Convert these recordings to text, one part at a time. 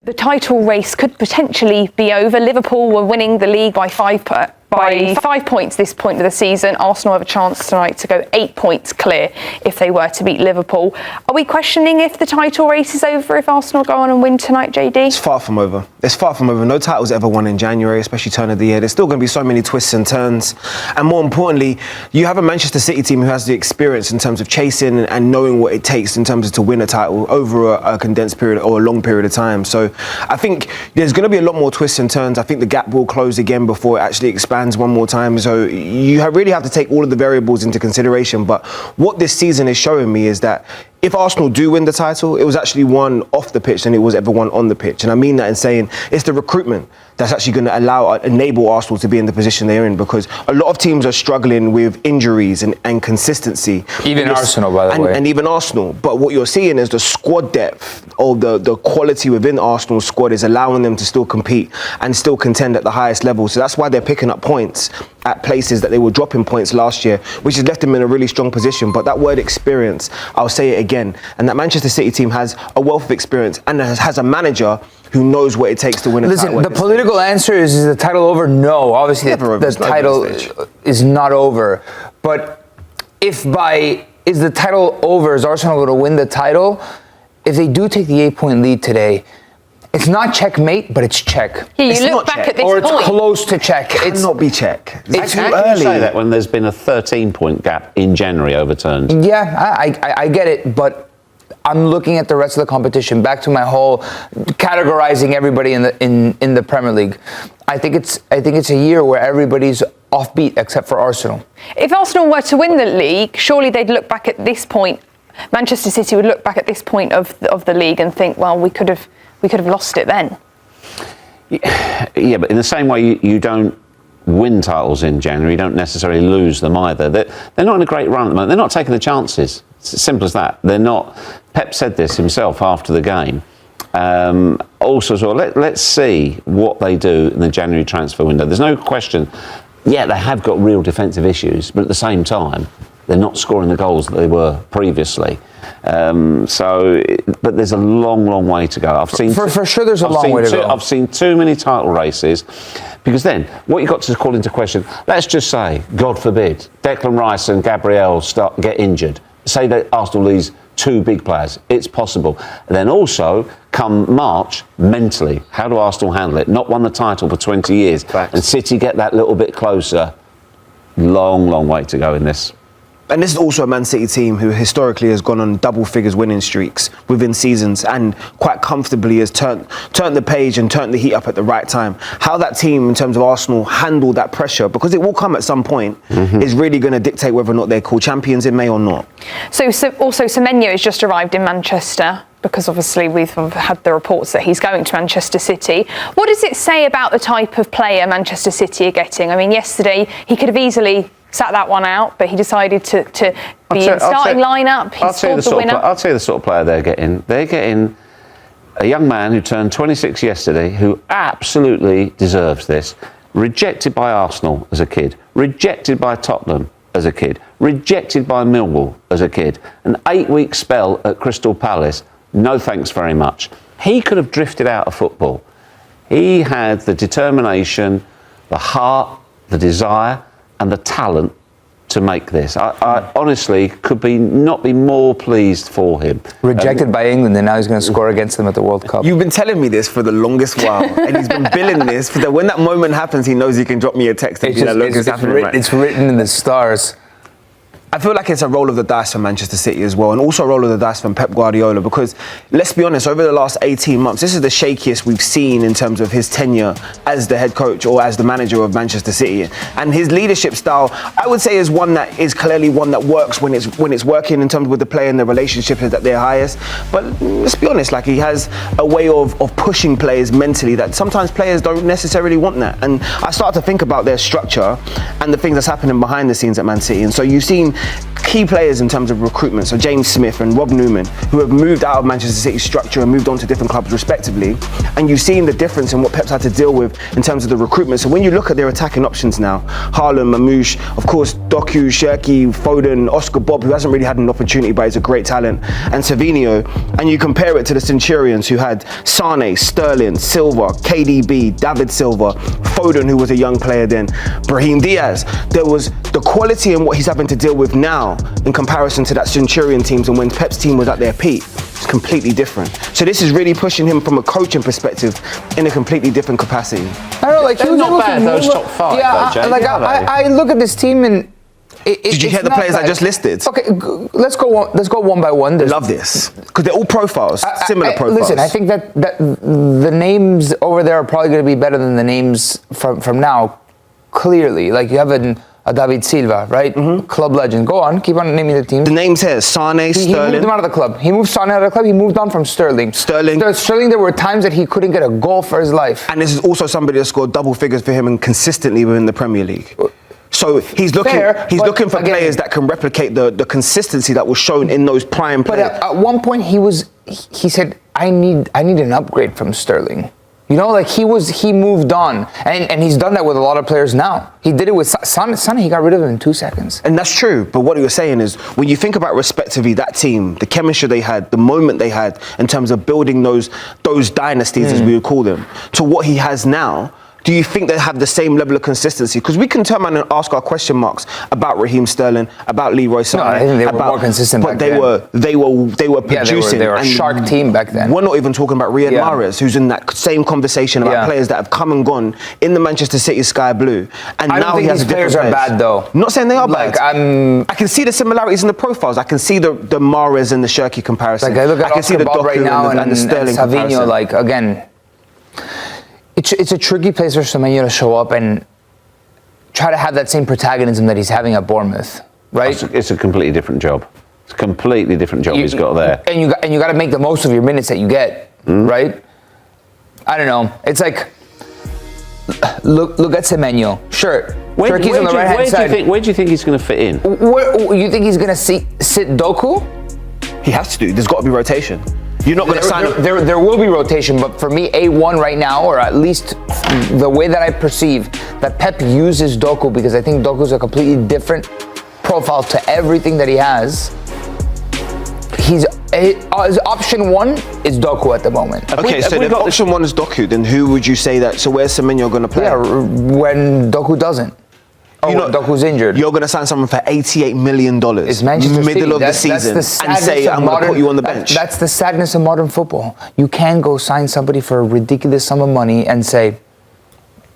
The title race could potentially be over. Liverpool were winning the league by 5 points this point of the season. Arsenal have a chance tonight to go 8 points clear if they were to beat Liverpool. Are we questioning if the title race is over if Arsenal go on and win tonight, JD? It's far from over. It's far from over. No titles ever won in January, especially turn of the year. There's still going to be so many twists and turns. And more importantly, you have a Manchester City team who has the experience in terms of chasing and knowing what it takes in terms of to win a title over a condensed period or a long period of time. So I think there's going to be a lot more twists and turns. I think the gap will close again before it actually expands one more time. So you really have to take all of the variables into consideration. But what this season is showing me is that if Arsenal do win the title, it was actually won off the pitch than it was ever won on the pitch. And I mean that in saying it's the recruitment that's actually going to enable Arsenal to be in the position they're in, because a lot of teams are struggling with injuries and consistency. Even Arsenal, by the way. And even Arsenal. But what you're seeing is the squad depth or the quality within Arsenal's squad is allowing them to still compete and still contend at the highest level. So that's why they're picking up points at places that they were dropping points last year, which has left them in a really strong position. But that word experience, I'll say it again, and that Manchester City team has a wealth of experience and has a manager who knows what it takes to win a title. Listen, the political answer is the title over? No, obviously the title is not over. But is the title over? Is Arsenal going to win the title? If they do take the 8-point lead today, it's not checkmate, but it's check. Yeah, you look back at this point. Or point. it's close to check. It cannot be check. It's too early. Can you say that when there's been a 13-point gap in January overturned? Yeah, I get it, but I'm looking at the rest of the competition. Back to my whole categorizing everybody in the Premier League. I think it's a year where everybody's offbeat except for Arsenal. If Arsenal were to win the league, surely they'd look back at this point. Manchester City would look back at this point of the league and think, well, we could have lost it then. Yeah, but in the same way you don't win titles in January, you don't necessarily lose them either. They're not in a great run at the moment. They're not taking the chances. It's as simple as that. They're not. Pep said this himself after the game. Also, as well, let's see what they do in the January transfer window. There's no question. Yeah, they have got real defensive issues, but at the same time, they're not scoring the goals that they were previously. But there's a long way to go. I've seen for sure there's a long way to go. I've seen too many title races, because then what you've got to call into question, let's just say, God forbid, Declan Rice and Gabriel get injured. Say that Arsenal lose 2 big players. It's possible. And then also, come March, mentally, how do Arsenal handle it? Not won the title for 20 years. Facts. And City get that little bit closer. Long way to go in this. And this is also a Man City team who historically has gone on double figures winning streaks within seasons and quite comfortably has turned the page and turned the heat up at the right time. How that team, in terms of Arsenal, handled that pressure, because it will come at some point, is really going to dictate whether or not they're called champions in May or not. So also Semenyo has just arrived in Manchester, because obviously we've had the reports that he's going to Manchester City. What does it say about the type of player Manchester City are getting? I mean, yesterday he could have easily sat that one out, but he decided to be in starting lineup. He scored the winner. I'll tell you the sort of player they're getting. They're getting a young man who turned 26 yesterday, who absolutely deserves this. Rejected by Arsenal as a kid, rejected by Tottenham as a kid, rejected by Millwall as a kid. An 8-week spell at Crystal Palace. No thanks very much. He could have drifted out of football. He had the determination, the heart, the desire, and the talent to make this. I honestly could not be more pleased for him. Rejected by England, and now he's going to score against them at the World Cup. You've been telling me this for the longest while, and he's been billing this for when that moment happens, he knows he can drop me a text and be like, look, it's happening, right? It's written in the stars. I feel like it's a roll of the dice for Manchester City as well, and also a roll of the dice from Pep Guardiola, because let's be honest, over the last 18 months, this is the shakiest we've seen in terms of his tenure as the head coach or as the manager of Manchester City. And his leadership style, I would say, is one that is clearly one that works when it's working in terms with the player and the relationships at their highest. But let's be honest, like, he has a way of pushing players mentally that sometimes players don't necessarily want that. And I start to think about their structure and the things that's happening behind the scenes at Man City. And so you've seen key players in terms of recruitment, so James Smith and Rob Newman, who have moved out of Manchester City's structure and moved on to different clubs respectively, and you've seen the difference in what Pep's had to deal with in terms of the recruitment. So when you look at their attacking options now, Haaland, Mamouche, of course, Doku, Shirky, Foden, Oscar Bob, who hasn't really had an opportunity but is a great talent, and Semenyo, and you compare it to the Centurions, who had Sane, Sterling, Silva, KDB, David Silva, Foden, who was a young player then, Brahim Diaz. There was the quality in what he's having to deal with now in comparison to that Centurion teams and when Pep's team was at their peak. It's completely different. So this is really pushing him from a coaching perspective in a completely different capacity. I don't know, like he was not able bad, to those move top five, Yeah, though, Jay, like are they? I look at this team and Did you hear the players I just listed? Okay, let's go one by one. I love this because they're all profiles, similar profiles. Listen, I think that the names over there are probably going to be better than the names from now. Clearly, like you have a David Silva, right? Club legend. Go on, keep on naming the teams. The names here: Sane, He Sterling. moved him out of the club. He moved Sane out of the club. He moved on from Sterling. Sterling, there were times that he couldn't get a goal for his life. And this is also somebody that scored double figures for him and consistently within the Premier League. So he's looking for players that can replicate the consistency that was shown in those prime players. But at one point he said, I need an upgrade from Sterling. You know, like he moved on, and he's done that with a lot of players now. He did it with Son. He got rid of him in 2 seconds. And that's true. But what he was saying is, when you think about respectively that team, the chemistry they had, the moment they had in terms of building those dynasties, as we would call them, to what he has now. Do you think they have the same level of consistency? Because we can turn around and ask our question marks about Raheem Sterling, about Leroy Sané. No, I think they were more consistent back then. But they were producing. They were a shark team back then. We're not even talking about Riyad Mahrez, who's in that same conversation about players that have come and gone in the Manchester City sky blue. And I now don't think he has these players are bad though. I'm not saying they are like, bad. I can see the similarities in the profiles. I can see the Mahrez and the Shirky comparison. Like I look at can see the Bob right now and the Sterling Savinho. comparison. Like again. It's a tricky place for Semenyo to show up and try to have that same protagonism that he's having at Bournemouth, right? It's a completely different job. It's a completely different job he's got there. And you got to make the most of your minutes that you get, right? I don't know. It's like look at Semenyo. Sure, Where on the right-hand side. Where do you think he's going to fit in? Where you think he's going to sit Doku? He has to do. There's got to be rotation. You're not going to sign him. There will be rotation, but for me, A1 right now, or at least the way that I perceive that Pep uses Doku, because I think Doku's a completely different profile to everything that he has. His option one is Doku at the moment. Okay, so if option one is Doku, then who would you say that? So where's Semenyo going to play? Yeah, when Doku doesn't. Doku's injured. You're going to sign someone for $88 million it's Manchester middle City. of the season and say, I'm going to put you on the bench. That's the sadness of modern football. You can go sign somebody for a ridiculous sum of money and say,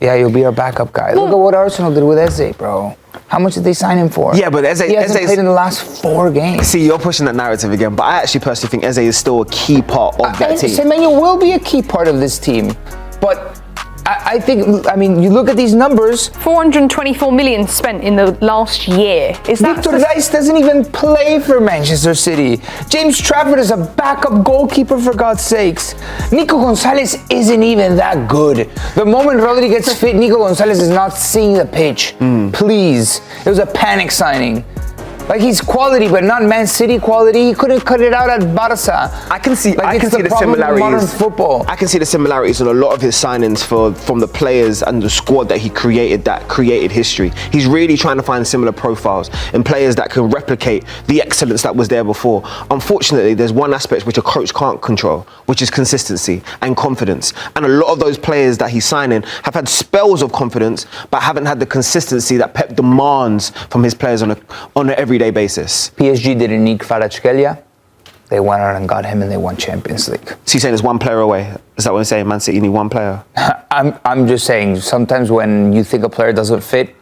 yeah, you'll be our backup guy. Look at what Arsenal did with Eze, bro. How much did they sign him for? Yeah, but Eze... He hasn't played in the last 4 games. See, you're pushing that narrative again, but I actually personally think Eze is still a key part of that team. Semenyo will be a key part of this team, but... I think, you look at these numbers. 424 million spent in the last year. Victor Rice doesn't even play for Manchester City. James Trafford is a backup goalkeeper, for God's sakes. Nico Gonzalez isn't even that good. The moment Rodri gets fit, Nico Gonzalez is not seeing the pitch. Please. It was a panic signing. Like, he's quality, but not Man City quality. He couldn't cut it out at Barca. I can see the similarities. Modern football. I can see the similarities in a lot of his signings from the players and the squad that he created history. He's really trying to find similar profiles in players that can replicate the excellence that was there before. Unfortunately, there's one aspect which a coach can't control, which is consistency and confidence. And a lot of those players that he's signing have had spells of confidence, but haven't had the consistency that Pep demands from his players on an everyday basis. PSG didn't need Kvaratskhelia. They went out and got him, and they won Champions League. So you're saying there's one player away? Is that what you're saying? Man City need one player? I'm just saying, sometimes when you think a player doesn't fit,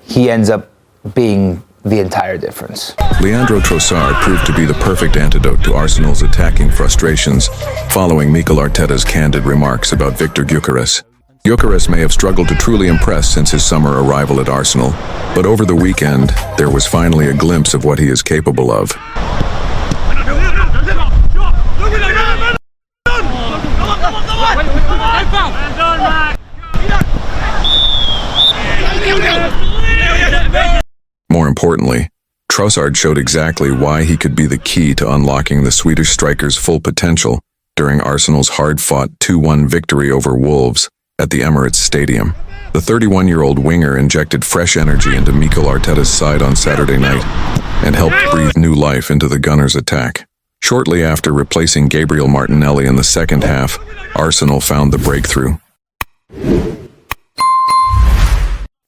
he ends up being the entire difference. Leandro Trossard proved to be the perfect antidote to Arsenal's attacking frustrations following Mikel Arteta's candid remarks about Victor Gyökeres. Gyökeres may have struggled to truly impress since his summer arrival at Arsenal, but over the weekend, there was finally a glimpse of what he is capable of. More importantly, Trossard showed exactly why he could be the key to unlocking the Swedish striker's full potential during Arsenal's hard-fought 2-1 victory over Wolves at the Emirates Stadium. The 31-year-old winger injected fresh energy into Mikel Arteta's side on Saturday night and helped breathe new life into the Gunners' attack. Shortly after replacing Gabriel Martinelli in the second half, Arsenal found the breakthrough.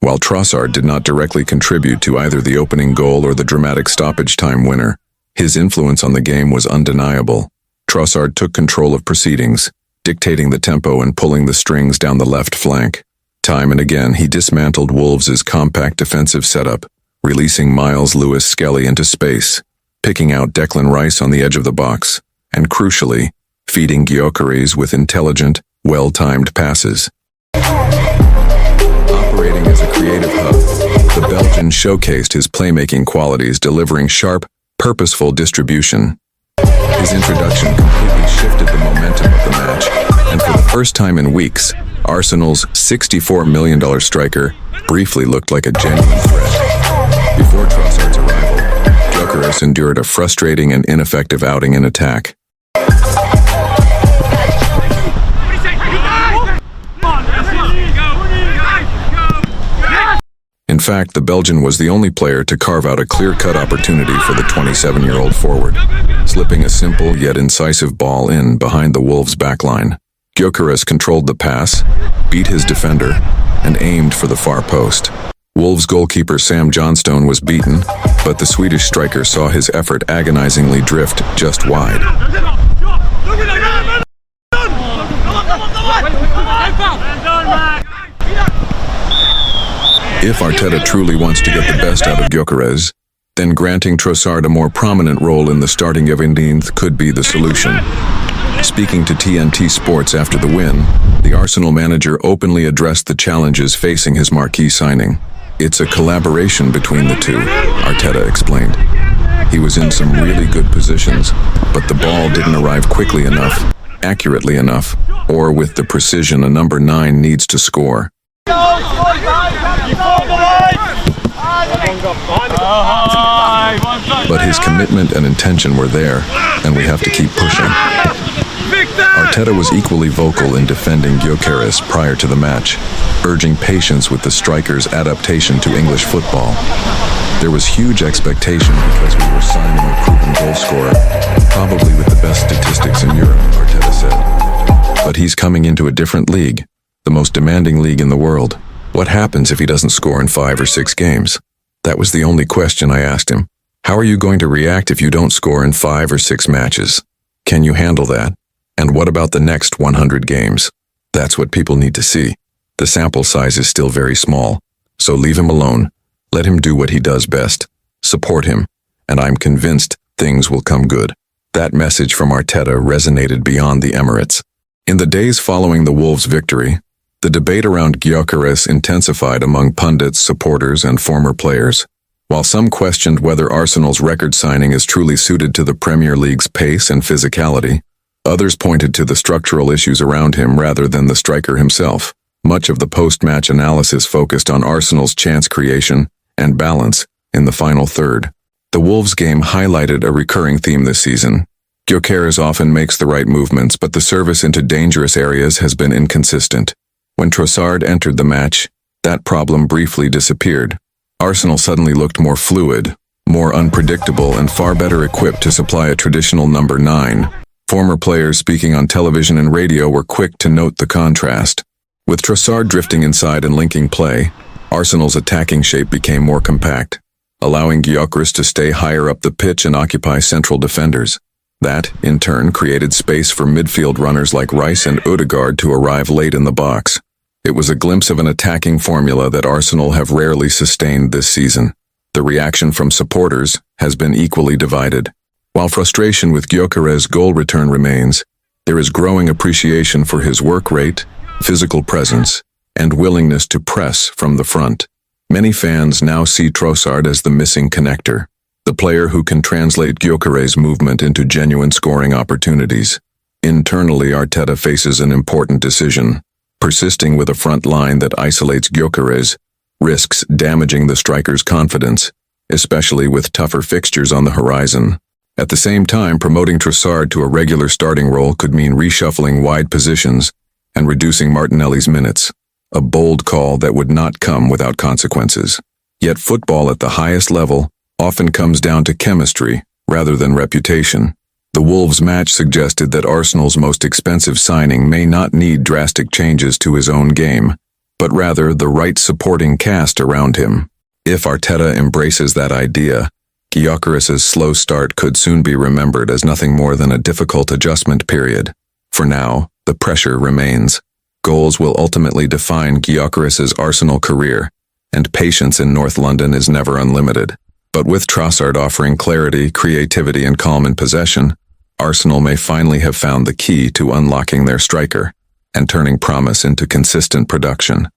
While Trossard did not directly contribute to either the opening goal or the dramatic stoppage time winner, his influence on the game was undeniable. Trossard took control of proceedings, dictating the tempo and pulling the strings down the left flank. Time and again, he dismantled Wolves' compact defensive setup, releasing Miles Lewis-Skelly into space, picking out Declan Rice on the edge of the box, and crucially, feeding Gyökeres with intelligent, well-timed passes. Operating as a creative hub, the Belgian showcased his playmaking qualities, delivering sharp, purposeful distribution. His introduction completely shifted the momentum of the match, and for the first time in weeks, Arsenal's $64 million striker briefly looked like a genuine threat. Before Trossard's arrival, Gyökeres endured a frustrating and ineffective outing in attack. In fact, the Belgian was the only player to carve out a clear-cut opportunity for the 27-year-old forward, slipping a simple yet incisive ball in behind the Wolves' backline. Gyökeres controlled the pass, beat his defender, and aimed for the far post. Wolves goalkeeper Sam Johnstone was beaten, but the Swedish striker saw his effort agonizingly drift just wide. If Arteta truly wants to get the best out of Gyökeres, then granting Trossard a more prominent role in the starting 11th could be the solution. Speaking to TNT Sports after the win, the Arsenal manager openly addressed the challenges facing his marquee signing. "It's a collaboration between the two," Arteta explained. "He was in some really good positions, but the ball didn't arrive quickly enough, accurately enough, or with the precision a number 9 needs to score." But his commitment and intention were there, and we have to keep pushing. Arteta was equally vocal in defending Gyökeres prior to the match, urging patience with the striker's adaptation to English football. "There was huge expectation because we were signing a proven goal scorer, probably with the best statistics in Europe," Arteta said. "But he's coming into a different league, the most demanding league in the world. What happens if he doesn't score in 5 or 6 games? That was the only question I asked him. How are you going to react if you don't score in 5 or 6 matches? Can you handle that? And what about the next 100 games? That's what people need to see. The sample size is still very small, so leave him alone. Let him do what he does best. Support him, and I'm convinced things will come good." That message from Arteta resonated beyond the Emirates. In the days following the Wolves' victory, the debate around Gyökeres intensified among pundits, supporters, and former players. While some questioned whether Arsenal's record signing is truly suited to the Premier League's pace and physicality, others pointed to the structural issues around him rather than the striker himself. Much of the post-match analysis focused on Arsenal's chance creation and balance in the final third. The Wolves game highlighted a recurring theme this season. Gyökeres often makes the right movements, but the service into dangerous areas has been inconsistent. When Trossard entered the match, that problem briefly disappeared. Arsenal suddenly looked more fluid, more unpredictable, and far better equipped to supply a traditional number 9. Former players speaking on television and radio were quick to note the contrast. With Trossard drifting inside and linking play, Arsenal's attacking shape became more compact, allowing Gyökeres to stay higher up the pitch and occupy central defenders. That, in turn, created space for midfield runners like Rice and Ødegaard to arrive late in the box. It was a glimpse of an attacking formula that Arsenal have rarely sustained this season. The reaction from supporters has been equally divided. While frustration with Gyökeres' goal return remains, there is growing appreciation for his work rate, physical presence, and willingness to press from the front. Many fans now see Trossard as the missing connector, the player who can translate Gyökeres' movement into genuine scoring opportunities. Internally, Arteta faces an important decision. Persisting with a front line that isolates Gyökeres risks damaging the striker's confidence, especially with tougher fixtures on the horizon. At the same time, promoting Trossard to a regular starting role could mean reshuffling wide positions and reducing Martinelli's minutes, a bold call that would not come without consequences. Yet football at the highest level often comes down to chemistry rather than reputation. The Wolves match suggested that Arsenal's most expensive signing may not need drastic changes to his own game, but rather the right supporting cast around him. If Arteta embraces that idea, Gyökeres's slow start could soon be remembered as nothing more than a difficult adjustment period. For now, the pressure remains. Goals will ultimately define Gyökeres's Arsenal career, and patience in North London is never unlimited. But with Trossard offering clarity, creativity, and calm in possession, Arsenal may finally have found the key to unlocking their striker and turning promise into consistent production.